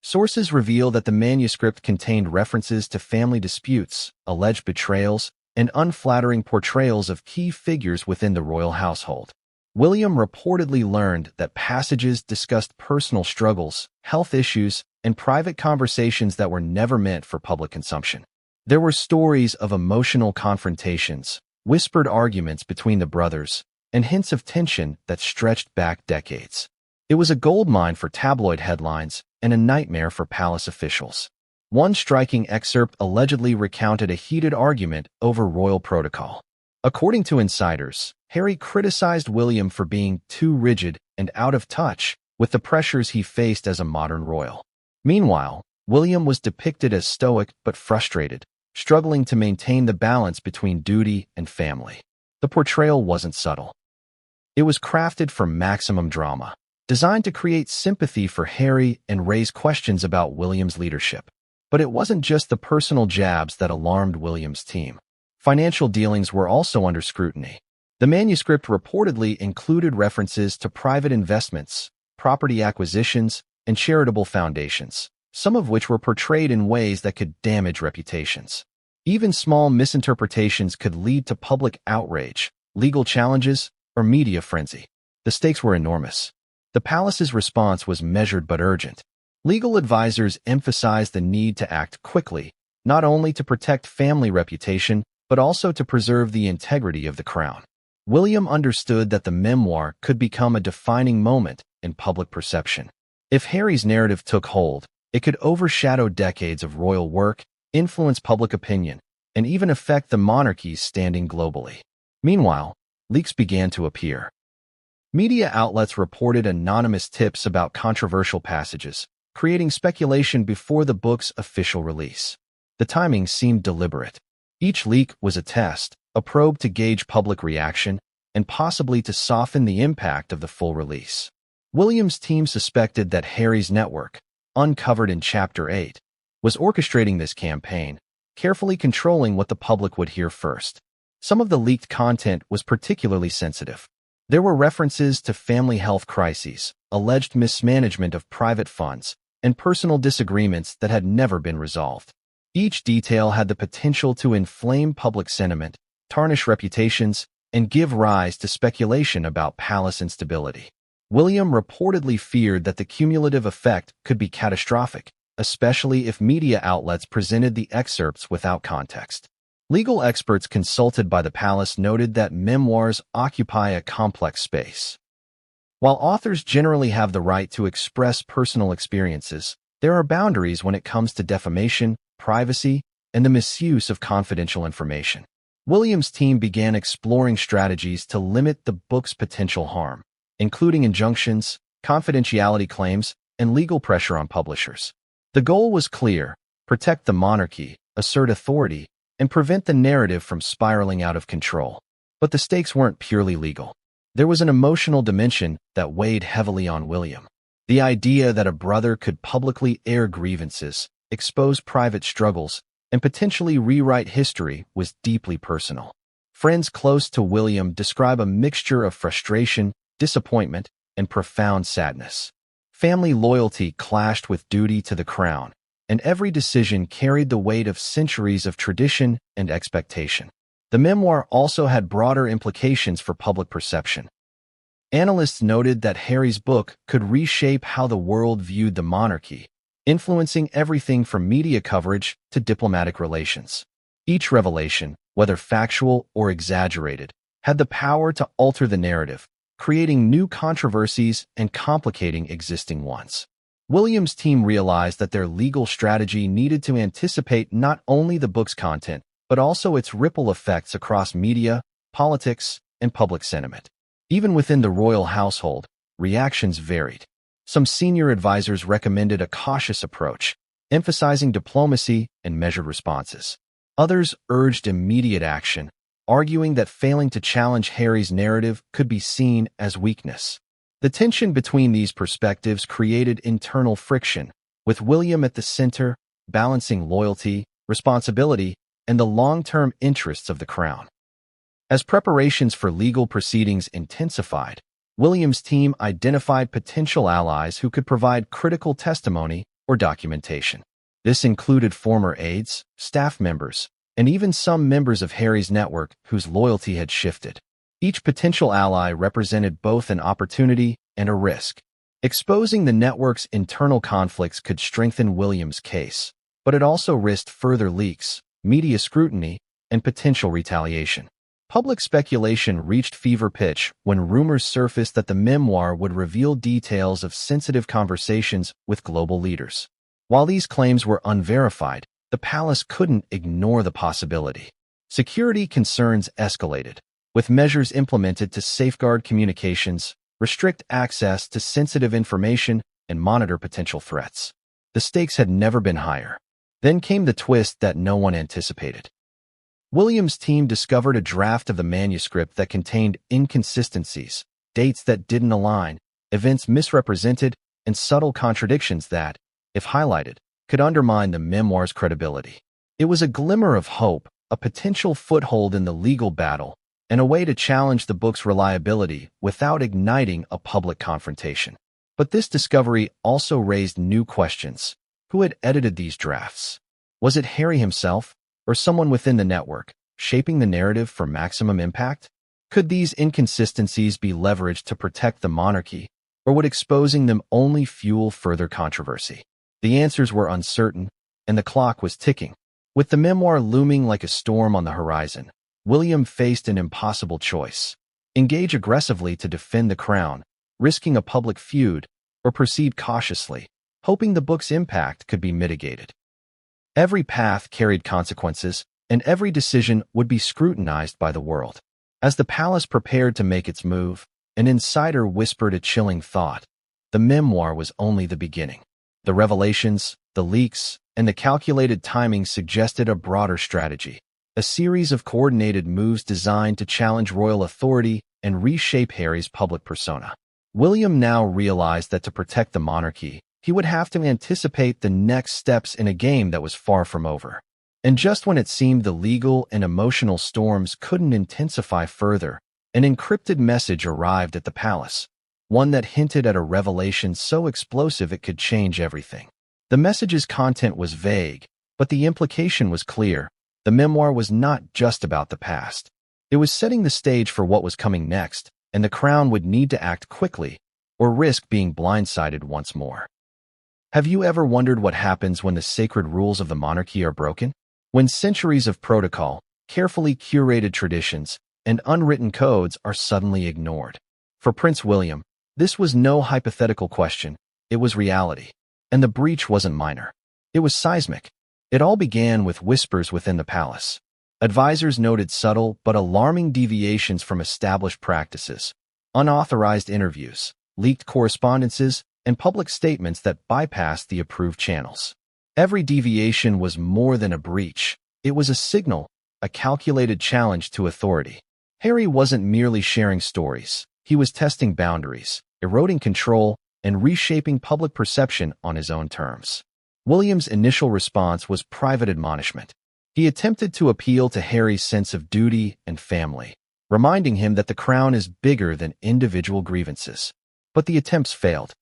[SPEAKER 1] Sources reveal that the manuscript contained references to family disputes, alleged betrayals, and unflattering portrayals of key figures within the royal household. William reportedly learned that passages discussed personal struggles, health issues, and private conversations that were never meant for public consumption. There were stories of emotional confrontations, whispered arguments between the brothers, and hints of tension that stretched back decades. It was a goldmine for tabloid headlines and a nightmare for palace officials. One striking excerpt allegedly recounted a heated argument over royal protocol. According to insiders, Harry criticized William for being too rigid and out of touch with the pressures he faced as a modern royal. Meanwhile, William was depicted as stoic but frustrated, struggling to maintain the balance between duty and family. The portrayal wasn't subtle. It was crafted for maximum drama, designed to create sympathy for Harry and raise questions about William's leadership. But it wasn't just the personal jabs that alarmed William's team. Financial dealings were also under scrutiny. The manuscript reportedly included references to private investments, property acquisitions, and charitable foundations, some of which were portrayed in ways that could damage reputations. Even small misinterpretations could lead to public outrage, legal challenges, or media frenzy. The stakes were enormous. The palace's response was measured but urgent. Legal advisors emphasized the need to act quickly, not only to protect family reputation, but also to preserve the integrity of the crown. William understood that the memoir could become a defining moment in public perception. If Harry's narrative took hold, it could overshadow decades of royal work, influence public opinion, and even affect the monarchy's standing globally. Meanwhile, leaks began to appear. Media outlets reported anonymous tips about controversial passages, creating speculation before the book's official release. The timing seemed deliberate. Each leak was a test, a probe to gauge public reaction, and possibly to soften the impact of the full release. William's team suspected that Harry's network, uncovered in Chapter 8, was orchestrating this campaign, carefully controlling what the public would hear first. Some of the leaked content was particularly sensitive. There were references to family health crises, alleged mismanagement of private funds, and personal disagreements that had never been resolved. Each detail had the potential to inflame public sentiment, tarnish reputations, and give rise to speculation about palace instability. William reportedly feared that the cumulative effect could be catastrophic, especially if media outlets presented the excerpts without context. Legal experts consulted by the palace noted that memoirs occupy a complex space. While authors generally have the right to express personal experiences, there are boundaries when it comes to defamation, privacy, and the misuse of confidential information. William's team began exploring strategies to limit the book's potential harm, including injunctions, confidentiality claims, and legal pressure on publishers. The goal was clear: protect the monarchy, assert authority, and prevent the narrative from spiraling out of control. But the stakes weren't purely legal. There was an emotional dimension that weighed heavily on William. The idea that a brother could publicly air grievances, expose private struggles, and potentially rewrite history was deeply personal. Friends close to William describe a mixture of frustration, disappointment, and profound sadness. Family loyalty clashed with duty to the crown, and every decision carried the weight of centuries of tradition and expectation. The memoir also had broader implications for public perception. Analysts noted that Harry's book could reshape how the world viewed the monarchy, influencing everything from media coverage to diplomatic relations. Each revelation, whether factual or exaggerated, had the power to alter the narrative, creating new controversies and complicating existing ones. William's team realized that their legal strategy needed to anticipate not only the book's content, but also its ripple effects across media, politics, and public sentiment. Even within the royal household, reactions varied. Some senior advisors recommended a cautious approach, emphasizing diplomacy and measured responses. Others urged immediate action, arguing that failing to challenge Harry's narrative could be seen as weakness. The tension between these perspectives created internal friction, with William at the center, balancing loyalty, responsibility, and the long-term interests of the crown. As preparations for legal proceedings intensified, William's team identified potential allies who could provide critical testimony or documentation. This included former aides, staff members, and even some members of Harry's network whose loyalty had shifted. Each potential ally represented both an opportunity and a risk. Exposing the network's internal conflicts could strengthen William's case, but it also risked further leaks, media scrutiny, and potential retaliation. Public speculation reached fever pitch when rumors surfaced that the memoir would reveal details of sensitive conversations with global leaders. While these claims were unverified, the palace couldn't ignore the possibility. Security concerns escalated, with measures implemented to safeguard communications, restrict access to sensitive information, and monitor potential threats. The stakes had never been higher. Then came the twist that no one anticipated. William's team discovered a draft of the manuscript that contained inconsistencies, dates that didn't align, events misrepresented, and subtle contradictions that, if highlighted, could undermine the memoir's credibility. It was a glimmer of hope, a potential foothold in the legal battle, and a way to challenge the book's reliability without igniting a public confrontation. But this discovery also raised new questions. Who had edited these drafts? Was it Harry himself, or someone within the network, shaping the narrative for maximum impact? Could these inconsistencies be leveraged to protect the monarchy, or would exposing them only fuel further controversy? The answers were uncertain, and the clock was ticking. With the memoir looming like a storm on the horizon, William faced an impossible choice: engage aggressively to defend the crown, risking a public feud, or proceed cautiously, hoping the book's impact could be mitigated. Every path carried consequences, and every decision would be scrutinized by the world. As the palace prepared to make its move, an insider whispered a chilling thought: the memoir was only the beginning. The revelations, the leaks, and the calculated timing suggested a broader strategy, a series of coordinated moves designed to challenge royal authority and reshape Harry's public persona. William now realized that to protect the monarchy, he would have to anticipate the next steps in a game that was far from over. And just when it seemed the legal and emotional storms couldn't intensify further, an encrypted message arrived at the palace, one that hinted at a revelation so explosive it could change everything. The message's content was vague, but the implication was clear. The memoir was not just about the past. It was setting the stage for what was coming next, and the crown would need to act quickly or risk being blindsided once more. Have you ever wondered what happens when the sacred rules of the monarchy are broken? When centuries of protocol, carefully curated traditions, and unwritten codes are suddenly ignored? For Prince William, this was no hypothetical question, it was reality. And the breach wasn't minor. It was seismic. It all began with whispers within the palace. Advisors noted subtle but alarming deviations from established practices, unauthorized interviews, leaked correspondences, and public statements that bypassed the approved channels. Every deviation was more than a breach. It was a signal, a calculated challenge to authority. Harry wasn't merely sharing stories. He was testing boundaries, eroding control, and reshaping public perception on his own terms. William's initial response was private admonishment. He attempted to appeal to Harry's sense of duty and family, reminding him that the crown is bigger than individual grievances. But the attempts failed.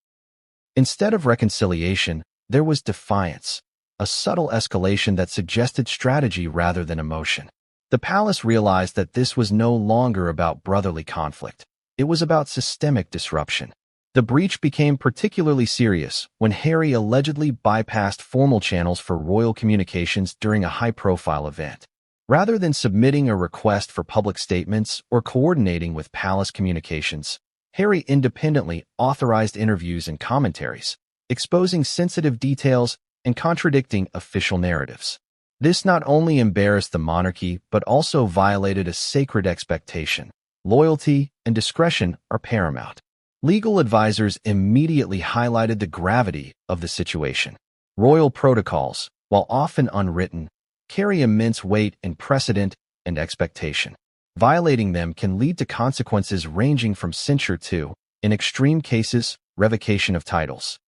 [SPEAKER 1] Instead of reconciliation, there was defiance, a subtle escalation that suggested strategy rather than emotion. The palace realized that this was no longer about brotherly conflict. It was about systemic disruption. The breach became particularly serious when Harry allegedly bypassed formal channels for royal communications during a high-profile event. Rather than submitting a request for public statements or coordinating with palace communications, Harry independently authorized interviews and commentaries, exposing sensitive details and contradicting official narratives. This not only embarrassed the monarchy but also violated a sacred expectation. Loyalty and discretion are paramount. Legal advisors immediately highlighted the gravity of the situation. Royal protocols, while often unwritten, carry immense weight in precedent and expectation. Violating them can lead to consequences ranging from censure to, in extreme cases, revocation of titles.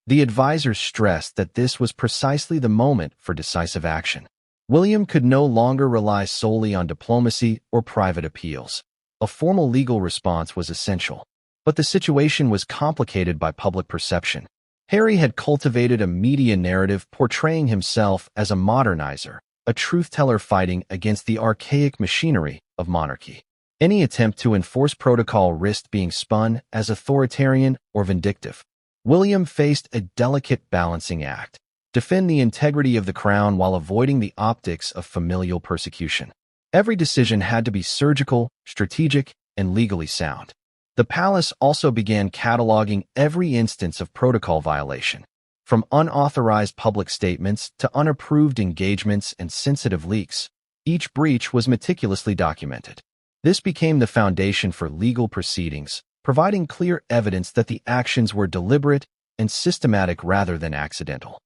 [SPEAKER 1] The advisors stressed that this was precisely the moment for decisive action. William could no longer rely solely on diplomacy or private appeals. A formal legal response was essential. But the situation was complicated by public perception. Harry had cultivated a media narrative portraying himself as a modernizer, a truth-teller fighting against the archaic machinery of monarchy. Any attempt to enforce protocol risked being spun as authoritarian or vindictive. William faced a delicate balancing act: defend the integrity of the crown while avoiding the optics of familial persecution. Every decision had to be surgical, strategic, and legally sound. The palace also began cataloging every instance of protocol violation, from unauthorized public statements to unapproved engagements and sensitive leaks. Each breach was meticulously documented. This became the foundation for legal proceedings, providing clear evidence that the actions were deliberate and systematic rather than accidental.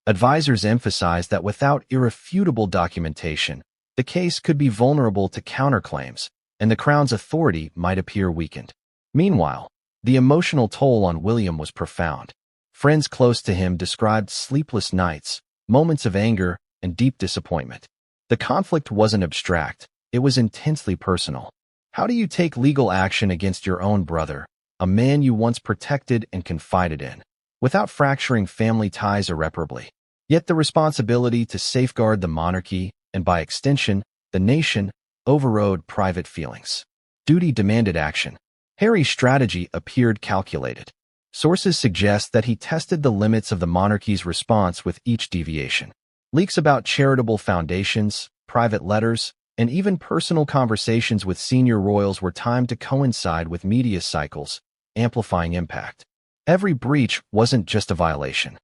[SPEAKER 1] Advisors emphasized that without irrefutable documentation, the case could be vulnerable to counterclaims, and the crown's authority might appear weakened. Meanwhile, the emotional toll on William was profound. Friends close to him described sleepless nights, moments of anger, and deep disappointment. The conflict wasn't abstract, it was intensely personal. How do you take legal action against your own brother, a man you once protected and confided in, without fracturing family ties irreparably? Yet the responsibility to safeguard the monarchy, and by extension, the nation, overrode private feelings. Duty demanded action. Harry's strategy appeared calculated. Sources suggest that he tested the limits of the monarchy's response with each deviation. Leaks about charitable foundations, private letters, and even personal conversations with senior royals were timed to coincide with media cycles, amplifying impact. Every breach wasn't just a violation.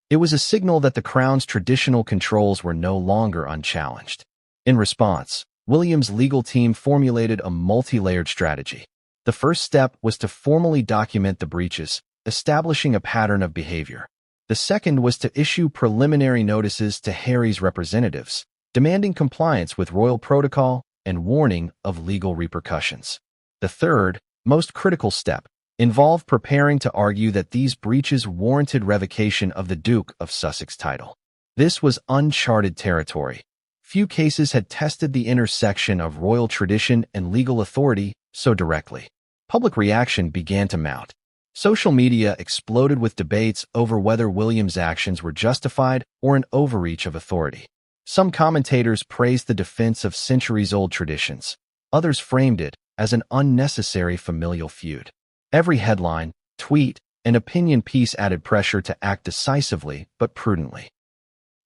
[SPEAKER 1] It was a signal that the crown's traditional controls were no longer unchallenged. In response, William's legal team formulated a multi-layered strategy. The first step was to formally document the breaches, establishing a pattern of behavior. The second was to issue preliminary notices to Harry's representatives, demanding compliance with royal protocol and warning of legal repercussions. The third, most critical step, involved preparing to argue that these breaches warranted revocation of the Duke of Sussex title. This was uncharted territory. Few cases had tested the intersection of royal tradition and legal authority so directly. Public reaction began to mount. Social media exploded with debates over whether William's actions were justified or an overreach of authority. Some commentators praised the defense of centuries-old traditions. Others framed it as an unnecessary familial feud. Every headline, tweet, and opinion piece added pressure to act decisively but prudently.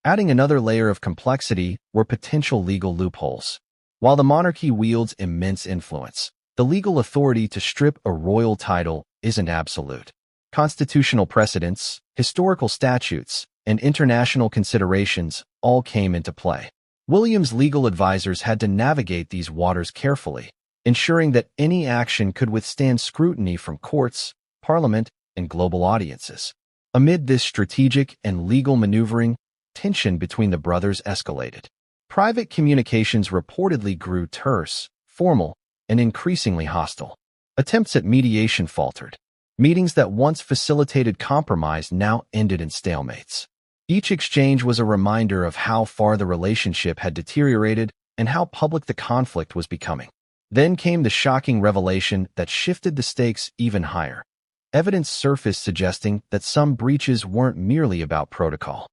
[SPEAKER 1] Adding another layer of complexity were potential legal loopholes. While the monarchy wields immense influence, the legal authority to strip a royal title isn't absolute. Constitutional precedents, historical statutes, and international considerations all came into play. William's legal advisors had to navigate these waters carefully, ensuring that any action could withstand scrutiny from courts, parliament, and global audiences. Amid this strategic and legal maneuvering, tension between the brothers escalated. Private communications reportedly grew terse, formal, and increasingly hostile. Attempts at mediation faltered. Meetings that once facilitated compromise now ended in stalemates. Each exchange was a reminder of how far the relationship had deteriorated and how public the conflict was becoming. Then came the shocking revelation that shifted the stakes even higher. Evidence surfaced suggesting that some breaches weren't merely about protocol.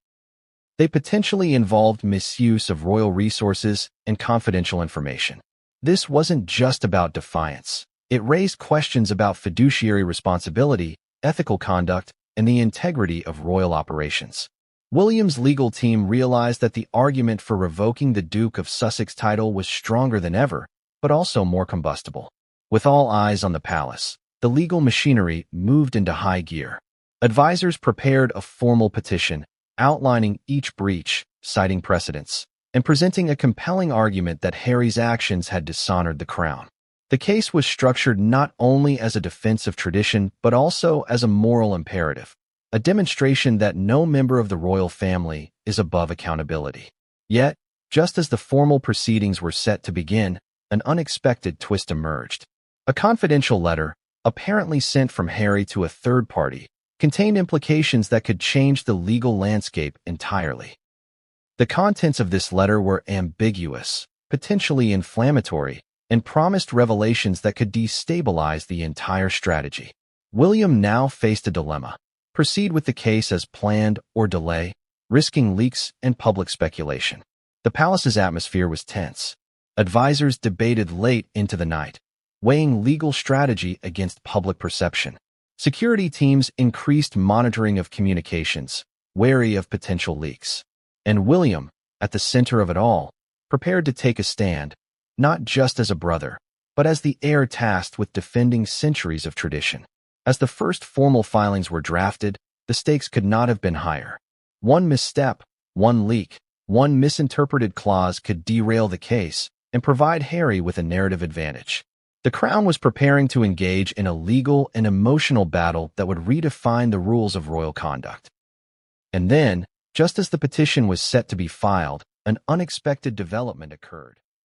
[SPEAKER 1] They potentially involved misuse of royal resources and confidential information. This wasn't just about defiance. It raised questions about fiduciary responsibility, ethical conduct, and the integrity of royal operations. William's legal team realized that the argument for revoking the Duke of Sussex title was stronger than ever, but also more combustible. With all eyes on the palace, the legal machinery moved into high gear. Advisors prepared a formal petition, outlining each breach, citing precedents, and presenting a compelling argument that Harry's actions had dishonored the crown. The case was structured not only as a defense of tradition, but also as a moral imperative, a demonstration that no member of the royal family is above accountability. Yet, just as the formal proceedings were set to begin, an unexpected twist emerged. A confidential letter, apparently sent from Harry to a third party, contained implications that could change the legal landscape entirely. The contents of this letter were ambiguous, potentially inflammatory, and promised revelations that could destabilize the entire strategy. William now faced a dilemma: proceed with the case as planned or delay, risking leaks and public speculation. The palace's atmosphere was tense. Advisors debated late into the night, weighing legal strategy against public perception. Security teams increased monitoring of communications, wary of potential leaks. And William, at the center of it all, prepared to take a stand, not just as a brother, but as the heir tasked with defending centuries of tradition. As the first formal filings were drafted, the stakes could not have been higher. One misstep, one leak, one misinterpreted clause could derail the case and provide Harry with a narrative advantage. The Crown was preparing to engage in a legal and emotional battle that would redefine the rules of royal conduct. And then, just as the petition was set to be filed, an unexpected development occurred.